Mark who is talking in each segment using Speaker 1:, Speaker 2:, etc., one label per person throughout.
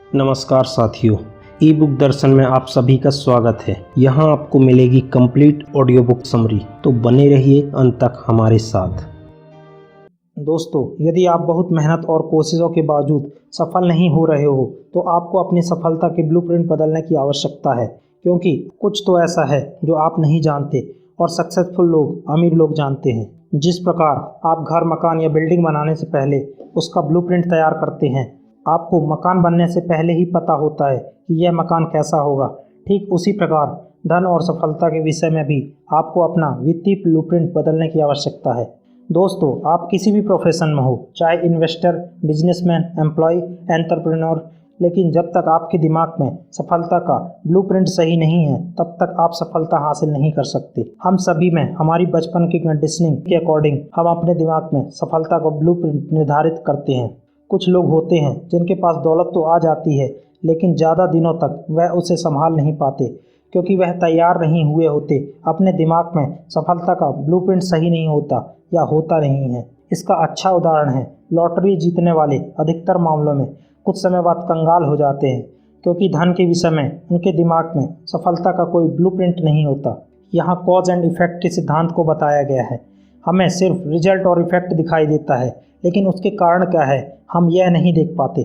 Speaker 1: नमस्कार साथियों, ई बुक दर्शन में आप सभी का स्वागत है। यहाँ आपको मिलेगी कंप्लीट ऑडियो बुक समरी, तो बने रहिए अंत तक हमारे साथ। दोस्तों, यदि आप बहुत मेहनत और कोशिशों के बावजूद सफल नहीं हो रहे हो तो आपको अपनी सफलता के ब्लूप्रिंट बदलने की आवश्यकता है, क्योंकि कुछ तो ऐसा है जो आप नहीं जानते और सक्सेसफुल लोग, अमीर लोग जानते हैं। जिस प्रकार आप घर, मकान या बिल्डिंग बनाने से पहले उसका ब्लूप्रिंट तैयार करते हैं, आपको मकान बनने से पहले ही पता होता है कि यह मकान कैसा होगा। ठीक उसी प्रकार धन और सफलता के विषय में भी आपको अपना वित्तीय ब्लूप्रिंट बदलने की आवश्यकता है। दोस्तों, आप किसी भी प्रोफेशन में हो, चाहे इन्वेस्टर, बिजनेसमैन, एम्प्लॉय, एंटरप्रेन्योर, लेकिन जब तक आपके दिमाग में सफलता का ब्लूप्रिंट सही नहीं है तब तक आप सफलता हासिल नहीं कर सकते। हम सभी में हमारी बचपन की कंडीशनिंग के अकॉर्डिंग हम अपने दिमाग में सफलता का ब्लूप्रिंट निर्धारित करते हैं। कुछ लोग होते हैं जिनके पास दौलत तो आ जाती है, लेकिन ज़्यादा दिनों तक वह उसे संभाल नहीं पाते, क्योंकि वह तैयार नहीं हुए होते। अपने दिमाग में सफलता का ब्लूप्रिंट सही नहीं होता या होता नहीं है। इसका अच्छा उदाहरण है लॉटरी जीतने वाले। अधिकतर मामलों में कुछ समय बाद कंगाल हो जाते हैं, क्योंकि धन के विषय में उनके दिमाग में सफलता का कोई ब्लूप्रिंट नहीं होता। यहाँ कॉज एंड इफेक्ट के सिद्धांत को बताया गया है। हमें सिर्फ रिजल्ट और इफेक्ट दिखाई देता है, लेकिन उसके कारण क्या है हम यह नहीं देख पाते।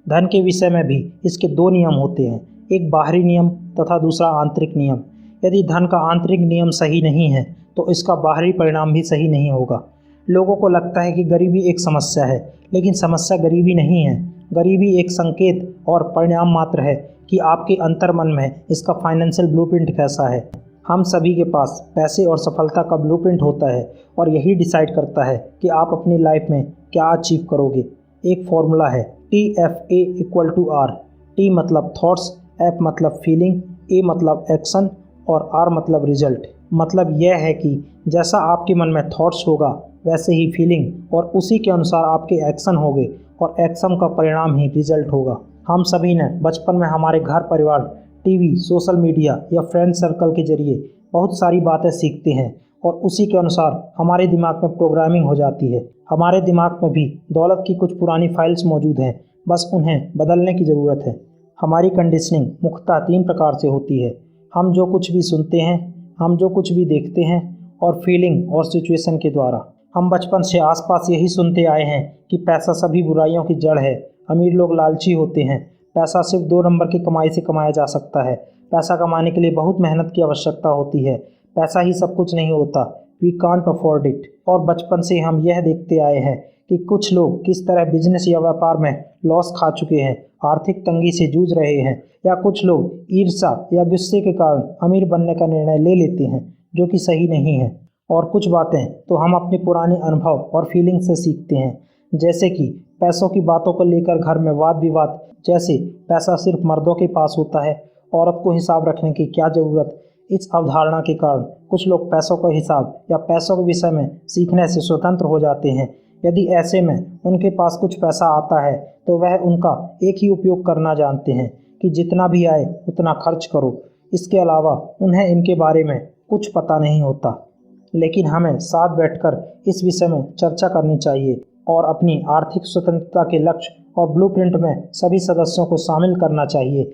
Speaker 1: धन के विषय में भी इसके दो नियम होते हैं, एक बाहरी नियम तथा दूसरा आंतरिक नियम। यदि धन का आंतरिक नियम सही नहीं है तो इसका बाहरी परिणाम भी सही नहीं होगा। लोगों को लगता है कि गरीबी एक समस्या है, लेकिन समस्या गरीबी नहीं है। गरीबी एक संकेत और परिणाम मात्र है कि आपके अंतर्मन में इसका फाइनेंशियल ब्लूप्रिंट कैसा है। हम सभी के पास पैसे और सफलता का ब्लूप्रिंट होता है और यही डिसाइड करता है कि आप अपनी लाइफ में क्या अचीव करोगे। एक फॉर्मूला है TFA=R। T मतलब थॉट्स, F मतलब फीलिंग, A मतलब एक्शन और R मतलब रिजल्ट। मतलब यह है कि जैसा आपके मन में थॉट्स होगा वैसे ही फीलिंग, और उसी के अनुसार आपके एक्शन होंगे और एक्शन का परिणाम ही रिजल्ट होगा। हम सभी ने बचपन में हमारे घर परिवार, टीवी, सोशल मीडिया या फ्रेंड सर्कल के जरिए बहुत सारी बातें सीखते हैं और उसी के अनुसार हमारे दिमाग में प्रोग्रामिंग हो जाती है। हमारे दिमाग में भी दौलत की कुछ पुरानी फाइल्स मौजूद हैं, बस उन्हें बदलने की ज़रूरत है। हमारी कंडीशनिंग मुख्यतः 3 प्रकार से होती है। हम जो कुछ भी सुनते हैं, हम जो कुछ भी देखते हैं, और फीलिंग और सिचुएशन के द्वारा। हम बचपन से आसपास यही सुनते आए हैं कि पैसा सभी बुराइयों की जड़ है। अमीर लोग लालची होते हैं। पैसा सिर्फ 2 नंबर की कमाई से कमाया जा सकता है। पैसा कमाने के लिए बहुत मेहनत की आवश्यकता होती है। पैसा ही सब कुछ नहीं होता। We can't afford it. और बचपन से हम यह देखते आए हैं कि कुछ लोग किस तरह बिजनेस या व्यापार में लॉस खा चुके हैं, आर्थिक तंगी से जूझ रहे हैं, या कुछ लोग ईर्ष्या या गुस्से के कारण अमीर बनने का निर्णय ले लेते हैं, जो कि सही नहीं है। और कुछ बातें तो हम अपने पुराने अनुभव और फीलिंग से सीखते हैं, जैसे कि पैसों की बातों को लेकर घर में वाद विवाद, जैसे पैसा सिर्फ मर्दों के पास होता है, औरत को हिसाब रखने की क्या ज़रूरत। इस अवधारणा के कारण कुछ लोग पैसों का हिसाब या पैसों के विषय में सीखने से स्वतंत्र हो जाते हैं। यदि ऐसे में उनके पास कुछ पैसा आता है तो वह उनका एक ही उपयोग करना जानते हैं कि जितना भी आए उतना खर्च करो। इसके अलावा उन्हें इनके बारे में कुछ पता नहीं होता। लेकिन हमें साथ बैठकर इस विषय में चर्चा करनी चाहिए और अपनी आर्थिक स्वतंत्रता के लक्ष्य और ब्लूप्रिंट में सभी सदस्यों को शामिल करना चाहिए,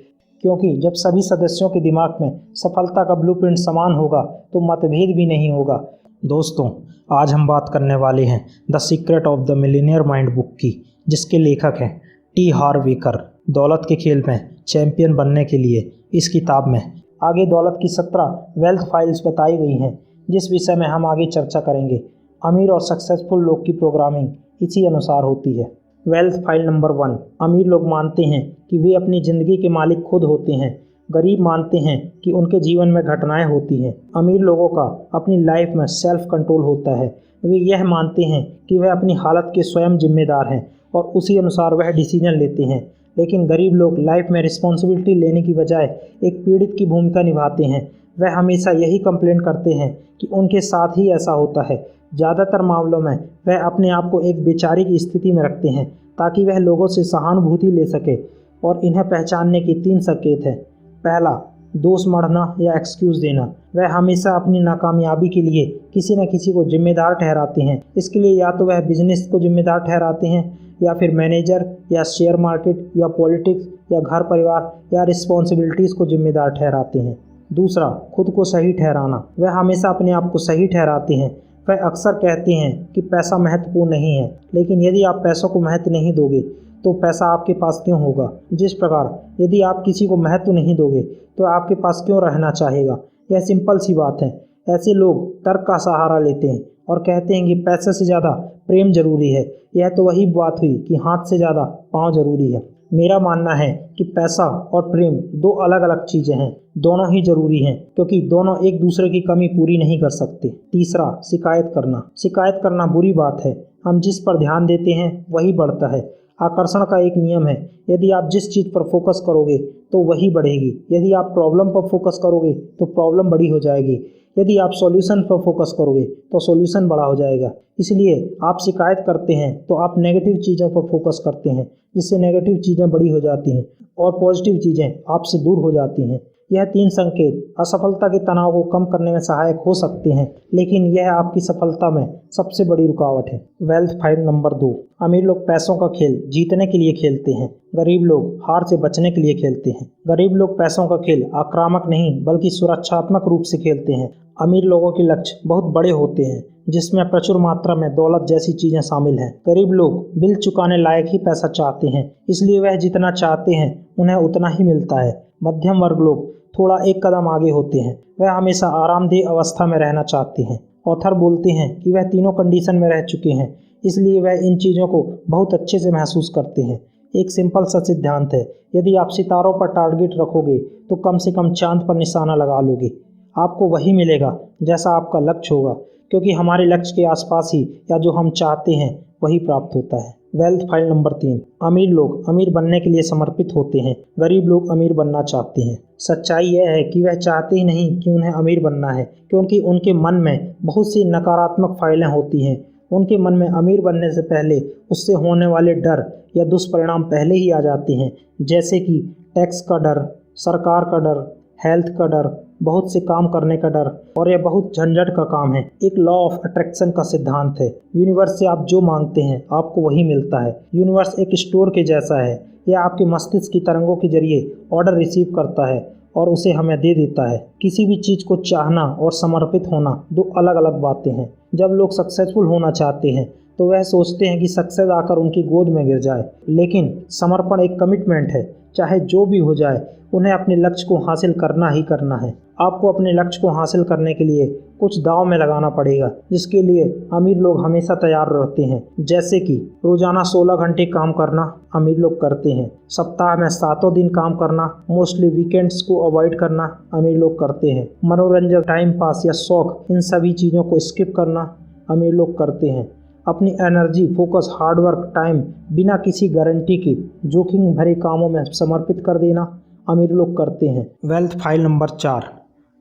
Speaker 1: क्योंकि जब सभी सदस्यों के दिमाग में सफलता का ब्लूप्रिंट समान होगा तो मतभेद भी नहीं होगा। दोस्तों, आज हम बात करने वाले हैं the secret of the millionaire mind book की, जिसके लेखक हैं टी हार्व एकर। दौलत के खेल में चैंपियन बनने के लिए इस किताब में आगे दौलत की 17 वेल्थ फाइल्स बताई गई हैं, जिस विषय में हम आगे चर्चा करेंगे। अमीर और सक्सेसफुल लोग की प्रोग्रामिंग इसी अनुसार होती है। Wealth file number 1। अमीर लोग मानते हैं कि वे अपनी ज़िंदगी के मालिक खुद होते हैं। गरीब मानते हैं कि उनके जीवन में घटनाएं होती हैं। अमीर लोगों का अपनी लाइफ में सेल्फ कंट्रोल होता है। वे यह मानते हैं कि वह अपनी हालत के स्वयं जिम्मेदार हैं और उसी अनुसार वह डिसीजन लेते हैं। लेकिन गरीब लोग लाइफ में रिस्पॉन्सिबिलिटी लेने की बजाय एक पीड़ित की भूमिका निभाते हैं। वह हमेशा यही कंप्लेन करते हैं कि उनके साथ ही ऐसा होता है। ज़्यादातर मामलों में वह अपने आप को एक बेचारे की स्थिति में रखते हैं ताकि वह लोगों से सहानुभूति ले सके। और इन्हें पहचानने के 3 संकेत हैं। पहला, दोष मढ़ना या एक्सक्यूज़ देना। वह हमेशा अपनी नाकामयाबी के लिए किसी न किसी को जिम्मेदार ठहराते हैं। इसके लिए या तो वह बिजनेस को जिम्मेदार ठहराते हैं, या फिर मैनेजर, या शेयर मार्केट, या पॉलिटिक्स, या घर परिवार, या रिस्पॉन्सिबिलिटीज़ को जिम्मेदार ठहराते हैं। दूसरा, खुद को सही ठहराना। वह हमेशा अपने आप को सही ठहराते हैं। वह अक्सर कहते हैं कि पैसा महत्वपूर्ण नहीं है, लेकिन यदि आप पैसों को महत्व नहीं दोगे तो पैसा आपके पास क्यों होगा। जिस प्रकार यदि आप किसी को महत्व नहीं दोगे तो आपके पास क्यों रहना चाहेगा। यह सिंपल सी बात है। ऐसे लोग तर्क का सहारा लेते हैं और कहते हैं कि पैसे से ज़्यादा प्रेम जरूरी है। यह तो वही बात हुई कि हाथ से ज़्यादा पाँव जरूरी है। मेरा मानना है कि पैसा और प्रेम दो अलग अलग चीज़ें हैं। दोनों ही जरूरी हैं, क्योंकि दोनों एक दूसरे की कमी पूरी नहीं कर सकते। तीसरा, शिकायत करना। शिकायत करना बुरी बात है। हम जिस पर ध्यान देते हैं वही बढ़ता है। आकर्षण का एक नियम है, यदि आप जिस चीज़ पर फोकस करोगे तो वही बढ़ेगी। यदि आप प्रॉब्लम पर फोकस करोगे तो प्रॉब्लम बड़ी हो जाएगी। यदि आप सॉल्यूशन पर फोकस करोगे तो सॉल्यूशन बड़ा हो जाएगा। इसलिए आप शिकायत करते हैं तो आप नेगेटिव चीज़ों पर फोकस करते हैं, जिससे नेगेटिव चीज़ें बड़ी हो जाती हैं और पॉजिटिव चीज़ें आपसे दूर हो जाती हैं। यह 3 संकेत असफलता के तनाव को कम करने में सहायक हो सकते हैं, लेकिन यह आपकी सफलता में सबसे बड़ी रुकावट है। Wealth file number 2। अमीर लोग पैसों का खेल जीतने के लिए खेलते हैं, गरीब लोग हार से बचने के लिए खेलते हैं। गरीब लोग पैसों का खेल आक्रामक नहीं बल्कि सुरक्षात्मक रूप से खेलते हैं। अमीर लोगों के लक्ष्य बहुत बड़े होते हैं, जिसमें प्रचुर मात्रा में दौलत जैसी चीजें शामिल हैं। गरीब लोग बिल चुकाने लायक ही पैसा चाहते हैं, इसलिए वह जितना चाहते हैं उन्हें उतना ही मिलता है। मध्यम वर्ग लोग थोड़ा एक कदम आगे होते हैं। वह हमेशा आरामदेह अवस्था में रहना चाहते हैं। ऑथर बोलते हैं कि वह तीनों कंडीशन में रह चुके हैं, इसलिए वह इन चीज़ों को बहुत अच्छे से महसूस करते हैं। एक सिंपल सा सिद्धांत है, यदि आप सितारों पर टारगेट रखोगे तो कम से कम चांद पर निशाना लगा लोगे। आपको वही मिलेगा जैसा आपका लक्ष्य होगा, क्योंकि हमारे लक्ष्य के आसपास ही या जो हम चाहते हैं वही प्राप्त होता है। Wealth file number 3। अमीर लोग अमीर बनने के लिए समर्पित होते हैं, गरीब लोग अमीर बनना चाहते हैं। सच्चाई यह है कि वह चाहते ही नहीं कि उन्हें अमीर बनना है, क्योंकि उनके मन में बहुत सी नकारात्मक फाइलें होती हैं। उनके मन में अमीर बनने से पहले उससे होने वाले डर या दुष्परिणाम पहले ही आ जाते हैं, जैसे कि टैक्स का डर, सरकार का डर, हेल्थ का डर, बहुत से काम करने का डर, और यह बहुत झंझट का काम है। एक लॉ ऑफ अट्रैक्शन का सिद्धांत है, यूनिवर्स से आप जो मांगते हैं आपको वही मिलता है। यूनिवर्स एक स्टोर के जैसा है, यह आपके मस्तिष्क की तरंगों के जरिए ऑर्डर रिसीव करता है और उसे हमें दे देता है। किसी भी चीज़ को चाहना और समर्पित होना दो अलग अलग बातें हैं। जब लोग सक्सेसफुल होना चाहते हैं तो वह सोचते हैं कि सक्सेस आकर उनकी गोद में गिर जाए, लेकिन समर्पण एक कमिटमेंट है। चाहे जो भी हो जाए, उन्हें अपने लक्ष्य को हासिल करना ही करना है। आपको अपने लक्ष्य को हासिल करने के लिए कुछ दांव में लगाना पड़ेगा, जिसके लिए अमीर लोग हमेशा तैयार रहते हैं। जैसे कि रोजाना 16 घंटे काम करना अमीर लोग करते हैं, सप्ताह में 7 दिन काम करना, मोस्टली वीकेंड्स को अवॉइड करना अमीर लोग करते हैं, मनोरंजन, टाइम पास या शौक, इन सभी चीज़ों को स्किप करना अमीर लोग करते हैं। अपनी एनर्जी, फोकस, हार्डवर्क, टाइम बिना किसी गारंटी के जोखिम भरे कामों में समर्पित कर देना अमीर लोग करते हैं। Wealth file number 4।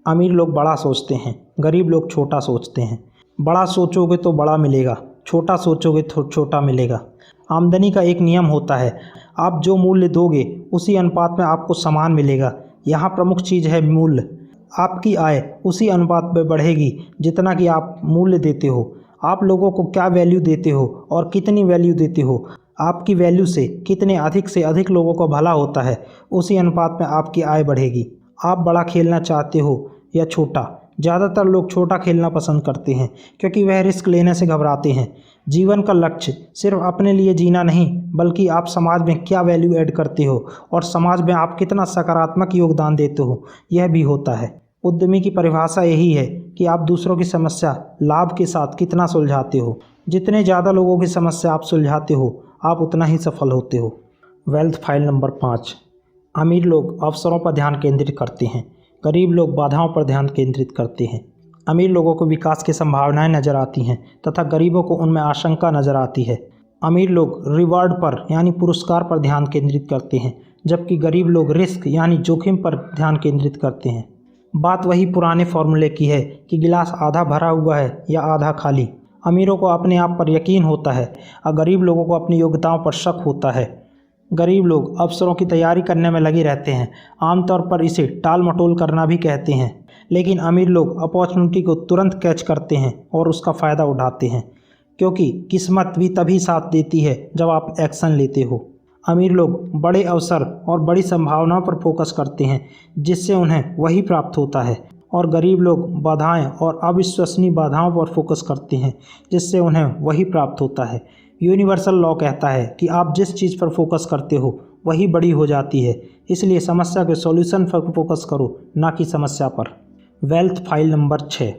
Speaker 1: अमीर लोग बड़ा सोचते हैं, गरीब लोग छोटा सोचते हैं। बड़ा सोचोगे तो बड़ा मिलेगा, छोटा सोचोगे तो छोटा मिलेगा। आमदनी का एक नियम होता है, आप जो मूल्य दोगे उसी अनुपात में आपको सामान मिलेगा। यहाँ प्रमुख चीज़ है मूल्य। आपकी आय उसी अनुपात में बढ़ेगी जितना कि आप मूल्य देते हो। आप लोगों को क्या वैल्यू देते हो और कितनी वैल्यू देते हो, आपकी वैल्यू से कितने अधिक से अधिक लोगों को भला होता है, उसी अनुपात में आपकी आय बढ़ेगी। आप बड़ा खेलना चाहते हो या छोटा? ज़्यादातर लोग छोटा खेलना पसंद करते हैं, क्योंकि वह रिस्क लेने से घबराते हैं। जीवन का लक्ष्य सिर्फ अपने लिए जीना नहीं, बल्कि आप समाज में क्या वैल्यू ऐड करते हो और समाज में आप कितना सकारात्मक योगदान देते हो, यह भी होता है। उद्यमी की परिभाषा यही है कि आप दूसरों की समस्या लाभ के साथ कितना सुलझाते हो। जितने ज़्यादा लोगों की समस्या आप सुलझाते हो, आप उतना ही सफल होते हो। Wealth file number 5। अमीर लोग अवसरों पर ध्यान केंद्रित करते हैं, गरीब लोग बाधाओं पर ध्यान केंद्रित करते हैं। अमीर लोगों को विकास की संभावनाएं नजर आती हैं तथा गरीबों को उनमें आशंका नजर आती है। अमीर लोग रिवार्ड पर यानी पुरस्कार पर ध्यान केंद्रित करते हैं, जबकि गरीब लोग रिस्क यानी जोखिम पर ध्यान केंद्रित करते हैं। बात वही पुराने फॉर्मूले की है कि गिलास आधा भरा हुआ है या आधा खाली। अमीरों को अपने आप पर यकीन होता है और गरीब लोगों को अपनी योग्यताओं पर शक होता है। गरीब लोग अवसरों की तैयारी करने में लगे रहते हैं। आमतौर पर इसे टाल मटोल करना भी कहते हैं। लेकिन अमीर लोग अपॉर्चुनिटी को तुरंत कैच करते हैं और उसका फ़ायदा उठाते हैं, क्योंकि किस्मत भी तभी साथ देती है जब आप एक्शन लेते हो। अमीर लोग बड़े अवसर और बड़ी संभावनाओं पर फोकस करते हैं, जिससे उन्हें वही प्राप्त होता है, और गरीब लोग बाधाएं और अविश्वसनीय बाधाओं पर फोकस करते हैं, जिससे उन्हें वही प्राप्त होता है। यूनिवर्सल लॉ कहता है कि आप जिस चीज़ पर फोकस करते हो वही बड़ी हो जाती है। इसलिए समस्या के सॉल्यूशन पर फोकस करो, ना कि समस्या पर। Wealth file number 6।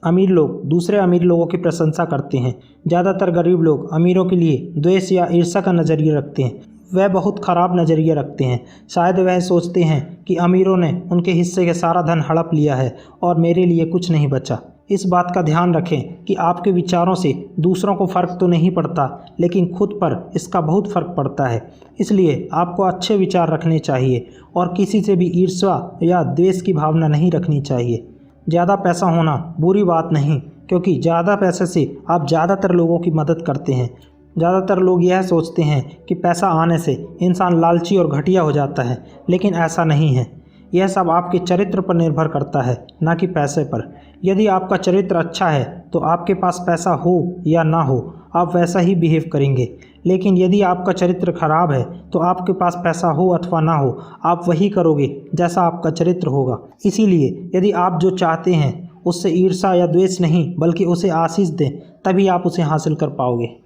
Speaker 1: अमीर लोग दूसरे अमीर लोगों की प्रशंसा करते हैं। ज़्यादातर गरीब लोग अमीरों के लिए द्वेष या ईर्ष्या का नज़रिया रखते हैं। वह बहुत ख़राब नज़रिया रखते हैं। शायद वह सोचते हैं कि अमीरों ने उनके हिस्से के सारा धन हड़प लिया है और मेरे लिए कुछ नहीं बचा। इस बात का ध्यान रखें कि आपके विचारों से दूसरों को फ़र्क तो नहीं पड़ता, लेकिन खुद पर इसका बहुत फ़र्क पड़ता है। इसलिए आपको अच्छे विचार रखने चाहिए और किसी से भी ईर्ष्या या द्वेष की भावना नहीं रखनी चाहिए। ज़्यादा पैसा होना बुरी बात नहीं, क्योंकि ज़्यादा पैसे से आप ज़्यादातर लोगों की मदद करते हैं। ज़्यादातर लोग यह सोचते हैं कि पैसा आने से इंसान लालची और घटिया हो जाता है, लेकिन ऐसा नहीं है। यह सब आपके चरित्र पर निर्भर करता है, ना कि पैसे पर। यदि आपका चरित्र अच्छा है तो आपके पास पैसा हो या ना हो, आप वैसा ही बिहेव करेंगे। लेकिन यदि आपका चरित्र खराब है तो आपके पास पैसा हो अथवा ना हो, आप वही करोगे जैसा आपका चरित्र होगा। इसीलिए यदि आप जो चाहते हैं उससे ईर्ष्या या द्वेष नहीं, बल्कि उसे आशीष दें, तभी आप उसे हासिल कर पाओगे।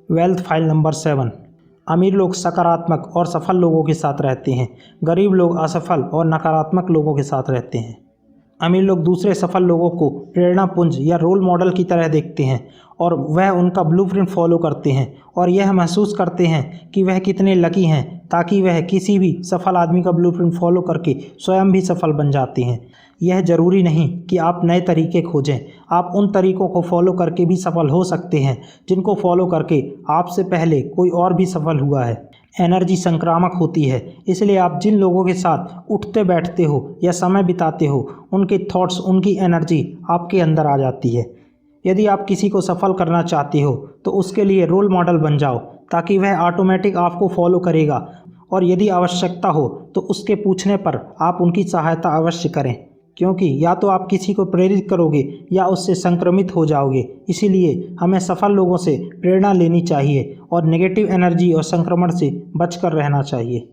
Speaker 1: Wealth file number 7। अमीर लोग सकारात्मक और सफल लोगों के साथ रहते हैं। गरीब लोग असफल और नकारात्मक लोगों के साथ रहते हैं। अमीर लोग दूसरे सफल लोगों को प्रेरणापुंज या रोल मॉडल की तरह देखते हैं और वह उनका ब्लूप्रिंट फॉलो करते हैं और यह महसूस करते हैं कि वह कितने लकी हैं, ताकि वह किसी भी सफल आदमी का ब्लूप्रिंट फॉलो करके स्वयं भी सफल बन जाते हैं। यह ज़रूरी नहीं कि आप नए तरीके खोजें, आप उन तरीकों को फॉलो करके भी सफल हो सकते हैं जिनको फॉलो करके आपसे पहले कोई और भी सफल हुआ है। एनर्जी संक्रामक होती है, इसलिए आप जिन लोगों के साथ उठते बैठते हो या समय बिताते हो, उनके थॉट्स, उनकी एनर्जी आपके अंदर आ जाती है। यदि आप किसी को सफल करना चाहते हो तो उसके लिए रोल मॉडल बन जाओ, ताकि वह ऑटोमेटिक आपको फॉलो करेगा, और यदि आवश्यकता हो तो उसके पूछने पर आप उनकी सहायता अवश्य करें, क्योंकि या तो आप किसी को प्रेरित करोगे या उससे संक्रमित हो जाओगे। इसीलिए हमें सफल लोगों से प्रेरणा लेनी चाहिए और नेगेटिव एनर्जी और संक्रमण से बचकर रहना चाहिए।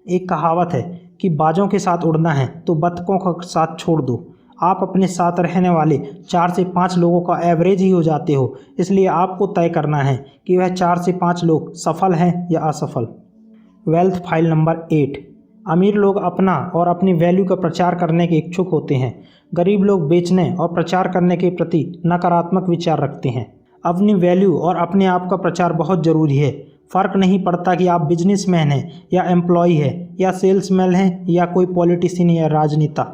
Speaker 1: एक कहावत है कि बाजों के साथ उड़ना है तो बतखों का साथ छोड़ दो। आप अपने साथ रहने वाले 4 से 5 लोगों का एवरेज ही हो जाते हो, इसलिए आपको तय करना है कि वह 4 से 5 लोग सफल हैं या असफल। Wealth file number 8। अमीर लोग अपना और अपनी वैल्यू का प्रचार करने के इच्छुक होते हैं। गरीब लोग बेचने और प्रचार करने के प्रति नकारात्मक विचार रखते हैं। अपनी वैल्यू और अपने आप का प्रचार बहुत ज़रूरी है। फ़र्क नहीं पड़ता कि आप बिजनेसमैन हैं या एम्प्लॉय हैं या सेल्समैन हैं या कोई पॉलिटिशियन या राजनेता।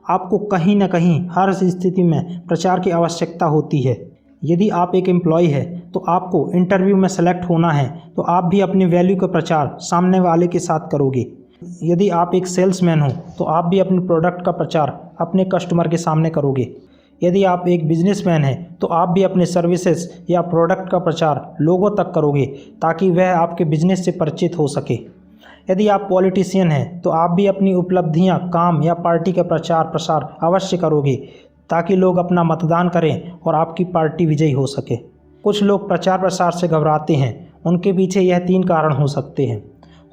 Speaker 1: आपको कहीं ना कहीं हर स्थिति में प्रचार की आवश्यकता होती है। यदि आप एक एम्प्लॉय है तो आपको इंटरव्यू में सेलेक्ट होना है, तो आप भी अपनी वैल्यू का प्रचार सामने वाले के साथ करोगे। यदि आप एक सेल्समैन हो तो आप भी अपने प्रोडक्ट का प्रचार अपने कस्टमर के सामने करोगे। यदि आप एक बिजनेसमैन हैं तो आप भी अपने सर्विसेज या प्रोडक्ट का प्रचार लोगों तक करोगे, ताकि वह आपके बिजनेस से परिचित हो सके। यदि आप पॉलिटिशियन हैं तो आप भी अपनी उपलब्धियां, काम या पार्टी का प्रचार प्रसार अवश्य करोगे, ताकि लोग अपना मतदान करें और आपकी पार्टी विजयी हो सके। कुछ लोग प्रचार प्रसार से घबराते हैं। उनके पीछे यह 3 कारण हो सकते हैं।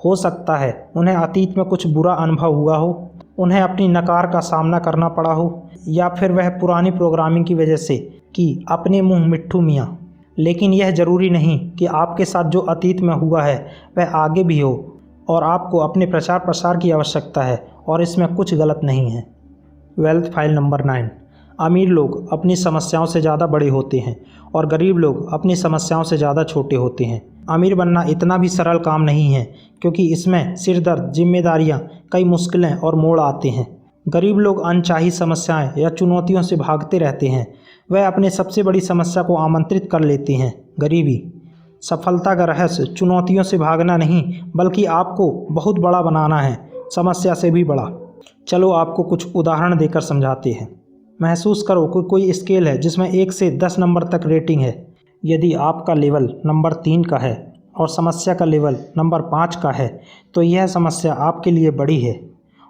Speaker 1: हो सकता है उन्हें अतीत में कुछ बुरा अनुभव हुआ हो, उन्हें अपनी नकार का सामना करना पड़ा हो, या फिर वह पुरानी प्रोग्रामिंग की वजह से कि अपने मुंह मिट्ठू मियाँ। लेकिन यह ज़रूरी नहीं कि आपके साथ जो अतीत में हुआ है वह आगे भी हो, और आपको अपने प्रचार प्रसार की आवश्यकता है, और इसमें कुछ गलत नहीं है। Wealth file number 9। अमीर लोग अपनी समस्याओं से ज़्यादा बड़े होते हैं और गरीब लोग अपनी समस्याओं से ज़्यादा छोटे होते हैं। अमीर बनना इतना भी सरल काम नहीं है, क्योंकि इसमें सिरदर्द, जिम्मेदारियां, कई मुश्किलें और मोड़ आते हैं। गरीब लोग अनचाही समस्याएं या चुनौतियों से भागते रहते हैं। वह अपने सबसे बड़ी समस्या को आमंत्रित कर लेते हैं, गरीबी। सफलता का रहस्य चुनौतियों से भागना नहीं, बल्कि आपको बहुत बड़ा बनाना है, समस्या से भी बड़ा। चलो आपको कुछ उदाहरण देकर समझाते हैं। महसूस करो कि कोई स्केल है जिसमें 1 से 10 नंबर तक रेटिंग है। यदि आपका लेवल नंबर 3 का है और समस्या का लेवल नंबर 5 का है तो यह समस्या आपके लिए बड़ी है।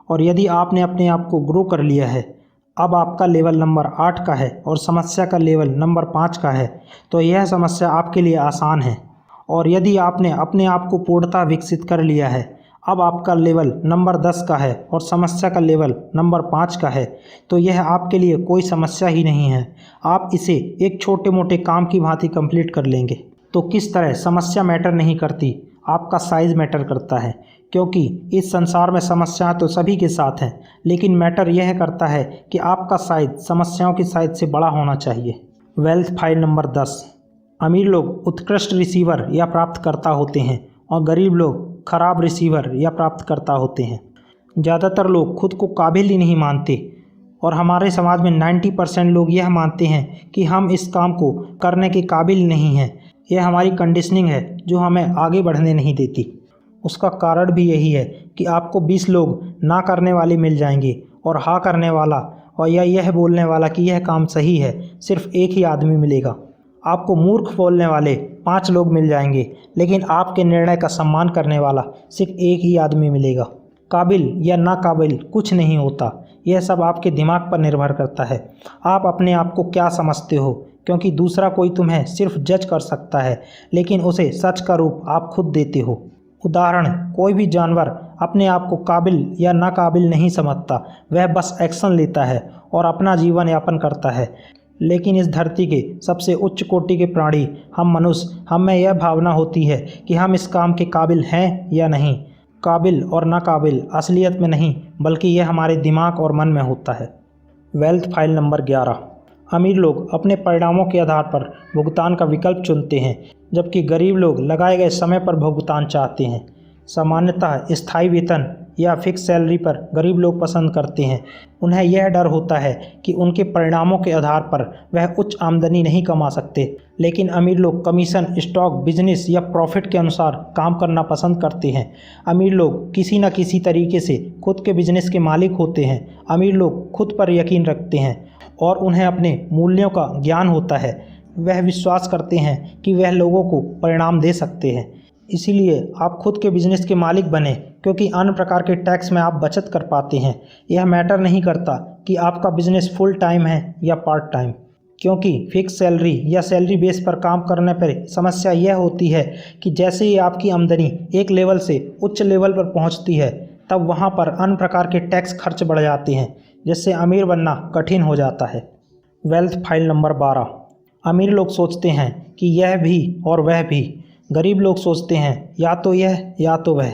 Speaker 1: और यदि आपने अपने आप को ग्रो कर लिया है, अब आपका लेवल नंबर 8 का है और समस्या का लेवल नंबर 5 का है, तो यह समस्या आपके लिए आसान है। और यदि आपने अपने आप को पूर्णतः विकसित कर लिया है, अब आपका लेवल नंबर 10 का है और समस्या का लेवल नंबर 5 का है, तो यह आपके लिए कोई समस्या ही नहीं है। आप इसे एक छोटे मोटे काम की भांति कंप्लीट कर लेंगे। तो किस तरह समस्या मैटर नहीं करती, आपका साइज़ मैटर करता है। क्योंकि इस संसार में समस्याएं तो सभी के साथ हैं, लेकिन मैटर यह करता है कि आपका साइज समस्याओं की साइज से बड़ा होना चाहिए। Wealth file number 10। अमीर लोग उत्कृष्ट रिसीवर या प्राप्तकर्ता होते हैं और गरीब लोग खराब रिसीवर या प्राप्तकर्ता होते हैं। ज़्यादातर लोग खुद को काबिल ही नहीं मानते और हमारे समाज में 90% लोग यह मानते हैं कि हम इस काम को करने के काबिल नहीं हैं। यह हमारी कंडीशनिंग है जो हमें आगे बढ़ने नहीं देती। उसका कारण भी यही है कि आपको 20 लोग ना करने वाले मिल जाएंगे और हाँ करने वाला और या यह बोलने वाला कि यह काम सही है सिर्फ एक ही आदमी मिलेगा। आपको मूर्ख बोलने वाले 5 लोग मिल जाएंगे, लेकिन आपके निर्णय का सम्मान करने वाला सिर्फ एक ही आदमी मिलेगा। काबिल या नाकाबिल कुछ नहीं होता, यह सब आपके दिमाग पर निर्भर करता है। आप अपने आप को क्या समझते हो, क्योंकि दूसरा कोई तुम्हें सिर्फ जज कर सकता है, लेकिन उसे सच का रूप आप खुद देते हो। उदाहरण, कोई भी जानवर अपने आप को काबिल या नाकाबिल नहीं समझता, वह बस एक्शन लेता है और अपना जीवन यापन करता है। लेकिन इस धरती के सबसे उच्च कोटि के प्राणी हम मनुष्य, हम में यह भावना होती है कि हम इस काम के काबिल हैं या नहीं। काबिल और नाकाबिल असलियत में नहीं, बल्कि यह हमारे दिमाग और मन में होता है। Wealth file number 11। अमीर लोग अपने परिणामों के आधार पर भुगतान का विकल्प चुनते हैं, जबकि गरीब लोग लगाए गए समय पर भुगतान चाहते हैं। सामान्यतः स्थायी वेतन या फिक्स सैलरी पर गरीब लोग पसंद करते हैं। उन्हें यह डर होता है कि उनके परिणामों के आधार पर वह उच्च आमदनी नहीं कमा सकते। लेकिन अमीर लोग कमीशन, स्टॉक, बिजनेस या प्रॉफिट के अनुसार काम करना पसंद करते हैं। अमीर लोग किसी न किसी तरीके से खुद के बिजनेस के मालिक होते हैं। अमीर लोग खुद पर यकीन रखते हैं और उन्हें अपने मूल्यों का ज्ञान होता है। वह विश्वास करते हैं कि वह लोगों को परिणाम दे सकते हैं। इसीलिए आप खुद के बिजनेस के मालिक बने, क्योंकि अन्य प्रकार के टैक्स में आप बचत कर पाते हैं। यह मैटर नहीं करता कि आपका बिजनेस फुल टाइम है या पार्ट टाइम, क्योंकि फिक्स सैलरी या सैलरी बेस पर काम करने पर समस्या यह होती है कि जैसे ही आपकी आमदनी एक लेवल से उच्च लेवल पर पहुंचती है, तब वहां पर अन्य प्रकार के टैक्स खर्च बढ़ जाते हैं, जिससे अमीर बनना कठिन हो जाता है। Wealth file number 12। अमीर लोग सोचते हैं कि यह भी और वह भी। गरीब लोग सोचते हैं या तो यह या तो वह।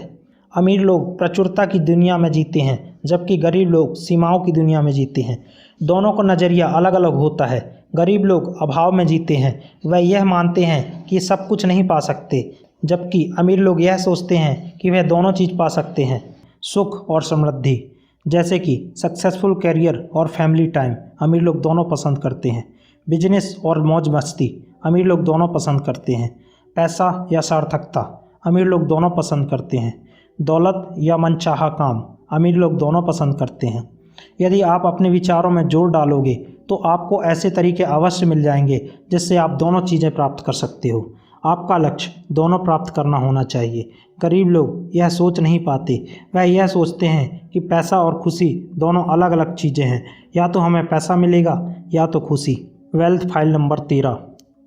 Speaker 1: अमीर लोग प्रचुरता की दुनिया में जीते हैं, जबकि गरीब लोग सीमाओं की दुनिया में जीते हैं। दोनों का नज़रिया अलग अलग होता है। गरीब लोग अभाव में जीते हैं, वह यह मानते हैं कि सब कुछ नहीं पा सकते, जबकि अमीर लोग यह सोचते हैं कि वह दोनों चीज़ पा सकते हैं, सुख और समृद्धि। जैसे कि सक्सेसफुल करियर और फैमिली टाइम अमीर लोग दोनों पसंद करते हैं। बिजनेस और मौज मस्ती अमीर लोग दोनों पसंद करते हैं। पैसा या सार्थकता अमीर लोग दोनों पसंद करते हैं। दौलत या मनचाहा काम अमीर लोग दोनों पसंद करते हैं। यदि आप अपने विचारों में जोर डालोगे तो आपको ऐसे तरीके अवश्य मिल जाएंगे जिससे आप दोनों चीज़ें प्राप्त कर सकते हो। आपका लक्ष्य दोनों प्राप्त करना होना चाहिए। गरीब लोग यह सोच नहीं पाते। वह यह सोचते हैं कि पैसा और खुशी दोनों अलग अलग चीज़ें हैं, या तो हमें पैसा मिलेगा या तो खुशी। Wealth file number 13।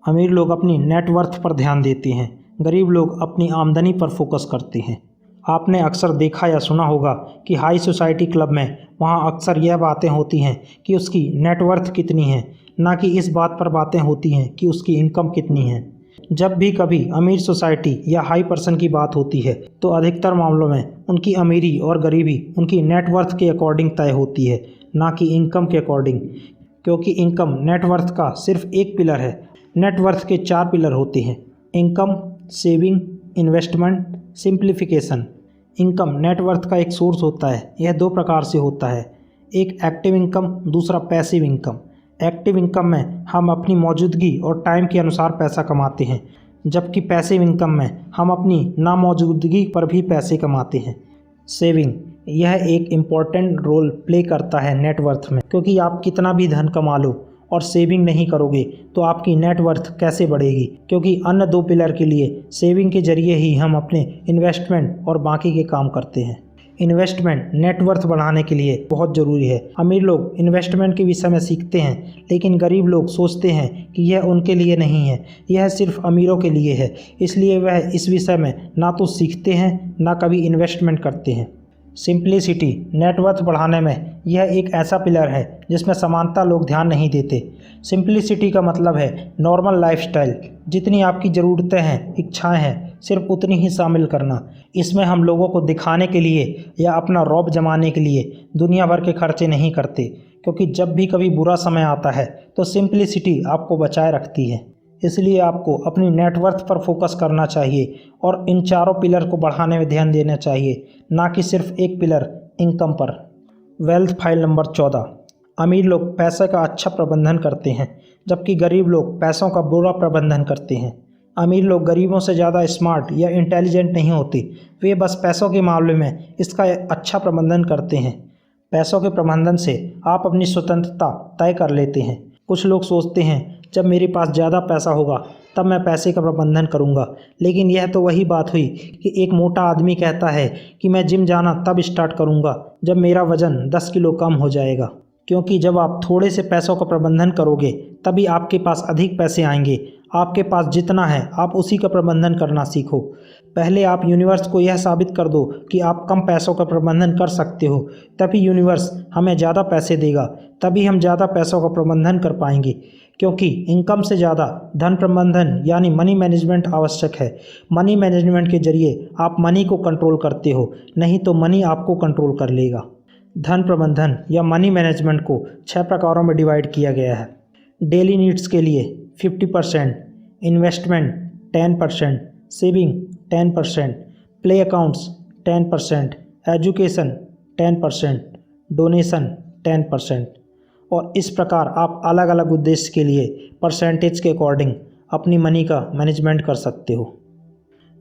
Speaker 1: अमीर लोग अपनी नेटवर्थ पर ध्यान देते हैं, गरीब लोग अपनी आमदनी पर फोकस करते हैं। आपने अक्सर देखा या सुना होगा कि हाई सोसाइटी क्लब में वहाँ अक्सर यह बातें होती हैं कि उसकी नेटवर्थ कितनी है, ना कि इस बात पर बातें होती हैं कि उसकी इनकम कितनी है। जब भी कभी अमीर सोसाइटी या हाई पर्सन की बात होती है तो अधिकतर मामलों में उनकी अमीरी और गरीबी उनकी नेटवर्थ के अकॉर्डिंग तय होती है, ना कि इनकम के अकॉर्डिंग, क्योंकि इनकम नेटवर्थ का सिर्फ एक पिलर है। नेटवर्थ के 4 पिलर होते हैं: income, saving, investment, simplification. Income net worth का एक सोर्स होता है। यह 2 प्रकार से होता है, एक एक्टिव इनकम, दूसरा पैसिव इनकम। एक्टिव इनकम में हम अपनी मौजूदगी और टाइम के अनुसार पैसा कमाते हैं, जबकि पैसिव इनकम में हम अपनी नामौजूदगी पर भी पैसे कमाते हैं। सेविंग, यह एक इम्पॉर्टेंट रोल प्ले करता है नेटवर्थ में, क्योंकि आप कितना भी धन कमा लो और सेविंग नहीं करोगे तो आपकी नेटवर्थ कैसे बढ़ेगी, क्योंकि अन्य दो पिलर के लिए सेविंग के जरिए ही हम अपने इन्वेस्टमेंट और बाकी के काम करते हैं। इन्वेस्टमेंट नेटवर्थ बढ़ाने के लिए बहुत ज़रूरी है। अमीर लोग इन्वेस्टमेंट के विषय में सीखते हैं, लेकिन गरीब लोग सोचते हैं कि यह उनके लिए नहीं है, यह सिर्फ अमीरों के लिए है। इसलिए वह इस विषय में ना तो सीखते हैं ना कभी इन्वेस्टमेंट करते हैं। सिंप्लिसिटी नेटवर्थ बढ़ाने में यह एक ऐसा पिलर है जिसमें समानता लोग ध्यान नहीं देते। सिंप्लिसिटी का मतलब है नॉर्मल लाइफस्टाइल, जितनी आपकी ज़रूरतें हैं, इच्छाएं हैं, सिर्फ उतनी ही शामिल करना। इसमें हम लोगों को दिखाने के लिए या अपना रौब जमाने के लिए दुनिया भर के खर्चे नहीं करते, क्योंकि जब भी कभी बुरा समय आता है तो सिंप्लिसिटी आपको बचाए रखती है। इसलिए आपको अपनी नेटवर्थ पर फोकस करना चाहिए और इन चारों पिलर को बढ़ाने में ध्यान देना चाहिए, ना कि सिर्फ एक पिलर इनकम पर। Wealth file number 14। अमीर लोग पैसे का अच्छा प्रबंधन करते हैं, जबकि गरीब लोग पैसों का बुरा प्रबंधन करते हैं। अमीर लोग गरीबों से ज़्यादा स्मार्ट या इंटेलिजेंट नहीं होते, वे बस पैसों के मामले में इसका अच्छा प्रबंधन करते हैं। पैसों के प्रबंधन से आप अपनी स्वतंत्रता तय कर लेते हैं। कुछ लोग सोचते हैं जब मेरे पास ज़्यादा पैसा होगा तब मैं पैसे का प्रबंधन करूंगा, लेकिन यह तो वही बात हुई कि एक मोटा आदमी कहता है कि मैं जिम जाना तब स्टार्ट करूंगा जब मेरा वज़न 10 किलो कम हो जाएगा। क्योंकि जब आप थोड़े से पैसों का प्रबंधन करोगे तभी आपके पास अधिक पैसे आएंगे। आपके पास जितना है आप उसी का प्रबंधन करना सीखो। पहले आप यूनिवर्स को यह साबित कर दो कि आप कम पैसों का प्रबंधन कर सकते हो, तभी यूनिवर्स हमें ज़्यादा पैसे देगा, तभी हम ज़्यादा पैसों का प्रबंधन कर पाएंगे। क्योंकि इनकम से ज़्यादा धन प्रबंधन यानी मनी मैनेजमेंट आवश्यक है। मनी मैनेजमेंट के जरिए आप मनी को कंट्रोल करते हो, नहीं तो मनी आपको कंट्रोल कर लेगा। धन प्रबंधन या मनी मैनेजमेंट को 6 प्रकारों में डिवाइड किया गया है। डेली नीड्स के लिए 50%, investment 10%, saving 10%, play accounts 10%, education 10%, donation 10%। और इस प्रकार आप अलग अलग उद्देश्य के लिए परसेंटेज के अकॉर्डिंग अपनी मनी का मैनेजमेंट कर सकते हो।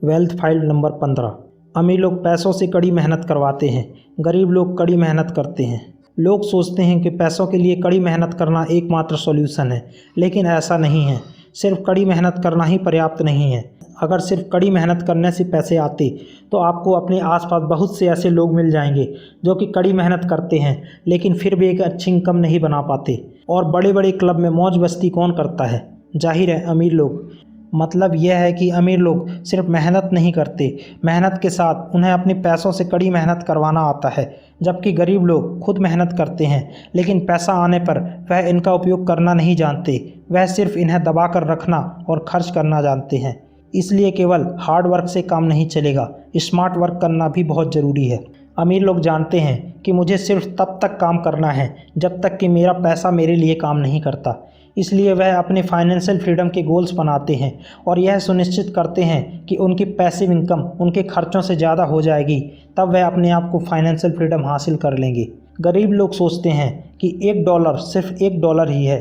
Speaker 1: Wealth file number 15। अमीर लोग पैसों से कड़ी मेहनत करवाते हैं, गरीब लोग कड़ी मेहनत करते हैं। लोग सोचते हैं कि पैसों के लिए कड़ी मेहनत करना एकमात्र सॉल्यूशन है, लेकिन ऐसा नहीं है। सिर्फ कड़ी मेहनत करना ही पर्याप्त नहीं है। अगर सिर्फ कड़ी मेहनत करने से पैसे आते तो आपको अपने आसपास बहुत से ऐसे लोग मिल जाएंगे जो कि कड़ी मेहनत करते हैं लेकिन फिर भी एक अच्छी इनकम नहीं बना पाते। और बड़े बड़े क्लब में मौज मस्ती कौन करता है? जाहिर है अमीर लोग। मतलब यह है कि अमीर लोग सिर्फ मेहनत नहीं करते, मेहनत के साथ उन्हें अपने पैसों से कड़ी मेहनत करवाना आता है। जबकि गरीब लोग खुद मेहनत करते हैं लेकिन पैसा आने पर वह इनका उपयोग करना नहीं जानते, वह सिर्फ इन्हें दबा कर रखना और खर्च करना जानते हैं। इसलिए केवल हार्ड वर्क से काम नहीं चलेगा, स्मार्ट वर्क करना भी बहुत ज़रूरी है। अमीर लोग जानते हैं कि मुझे सिर्फ तब तक काम करना है जब तक कि मेरा पैसा मेरे लिए काम नहीं करता। इसलिए वह अपने फाइनेंशियल फ्रीडम के गोल्स बनाते हैं और यह सुनिश्चित करते हैं कि उनकी पैसिव इनकम उनके खर्चों से ज़्यादा हो जाएगी, तब वह अपने आप को फाइनेंशियल फ्रीडम हासिल कर लेंगे। गरीब लोग सोचते हैं कि $1 सिर्फ $1 ही है,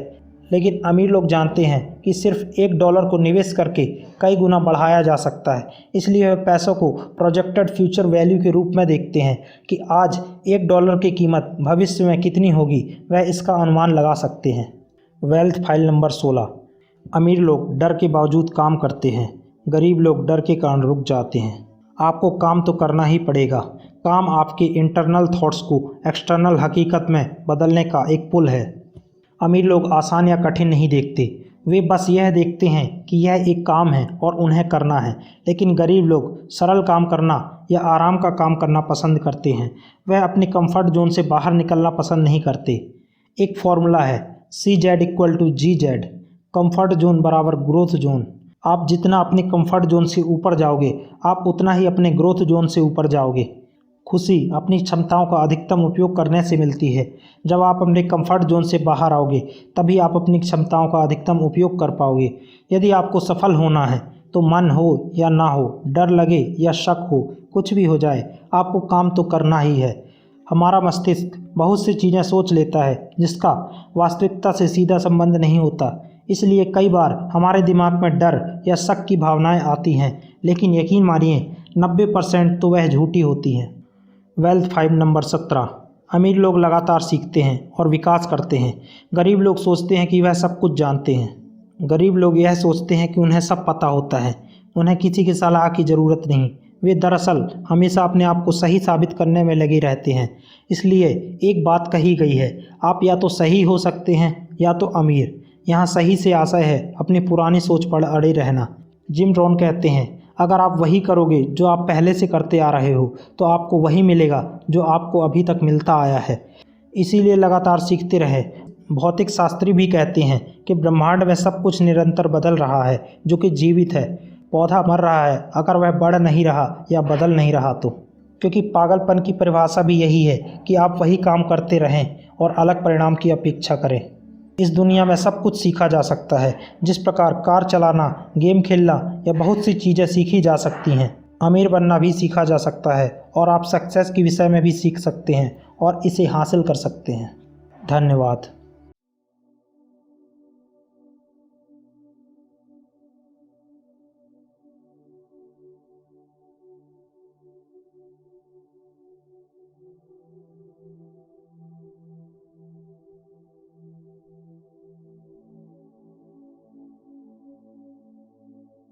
Speaker 1: लेकिन अमीर लोग जानते हैं कि सिर्फ $1 को निवेश करके कई गुना बढ़ाया जा सकता है। इसलिए वे पैसों को प्रोजेक्टेड फ्यूचर वैल्यू के रूप में देखते हैं कि आज $1 की कीमत भविष्य में कितनी होगी, वह इसका अनुमान लगा सकते हैं। Wealth file number 16। अमीर लोग डर के बावजूद काम करते हैं, गरीब लोग डर के कारण रुक जाते हैं। आपको काम तो करना ही पड़ेगा। काम आपके इंटरनल थॉट्स को एक्सटर्नल हकीकत में बदलने का एक पुल है। अमीर लोग आसान या कठिन नहीं देखते, वे बस यह देखते हैं कि यह एक काम है और उन्हें करना है। लेकिन गरीब लोग सरल काम करना या आराम का काम करना पसंद करते हैं, वह अपने कंफर्ट जोन से बाहर निकलना पसंद नहीं करते। एक फॉर्मूला है CZ=GZ, कंफर्ट जोन बराबर ग्रोथ जोन। आप जितना अपने कंफर्ट जोन से ऊपर जाओगे आप उतना ही अपने ग्रोथ जोन से ऊपर जाओगे। खुशी अपनी क्षमताओं का अधिकतम उपयोग करने से मिलती है। जब आप अपने कंफर्ट जोन से बाहर आओगे तभी आप अपनी क्षमताओं का अधिकतम उपयोग कर पाओगे। यदि आपको सफल होना है तो मन हो या ना हो, डर लगे या शक हो, कुछ भी हो जाए, आपको काम तो करना ही है। हमारा मस्तिष्क बहुत सी चीज़ें सोच लेता है जिसका वास्तविकता से सीधा संबंध नहीं होता। इसलिए कई बार हमारे दिमाग में डर या शक की भावनाएं आती हैं, लेकिन यकीन मानिए 90% तो वह झूठी होती हैं। Wealth file number 17।
Speaker 2: अमीर लोग लगातार सीखते हैं और विकास करते हैं। गरीब लोग सोचते हैं कि वह सब कुछ जानते हैं। गरीब लोग यह सोचते हैं कि उन्हें सब पता होता है, उन्हें किसी की सलाह की ज़रूरत नहीं। वे दरअसल हमेशा अपने आप को सही साबित करने में लगे रहते हैं। इसलिए एक बात कही गई है, आप या तो सही हो सकते हैं या तो अमीर। यहाँ सही से आशय है अपनी पुरानी सोच पर अड़े रहना। जिम रॉन कहते हैं, अगर आप वही करोगे जो आप पहले से करते आ रहे हो तो आपको वही मिलेगा जो आपको अभी तक मिलता आया है। इसीलिए लगातार सीखते रहे। भौतिक शास्त्री भी कहते हैं कि ब्रह्मांड में सब कुछ निरंतर बदल रहा है जो कि जीवित है। पौधा मर रहा है अगर वह बढ़ नहीं रहा या बदल नहीं रहा तो। क्योंकि पागलपन की परिभाषा भी यही है कि आप वही काम करते रहें और अलग परिणाम की अपेक्षा करें। इस दुनिया में सब कुछ सीखा जा सकता है। जिस प्रकार कार चलाना, गेम खेलना या बहुत सी चीज़ें सीखी जा सकती हैं, अमीर बनना भी सीखा जा सकता है और आप सक्सेस के विषय में भी सीख सकते हैं और इसे हासिल कर सकते हैं। धन्यवाद।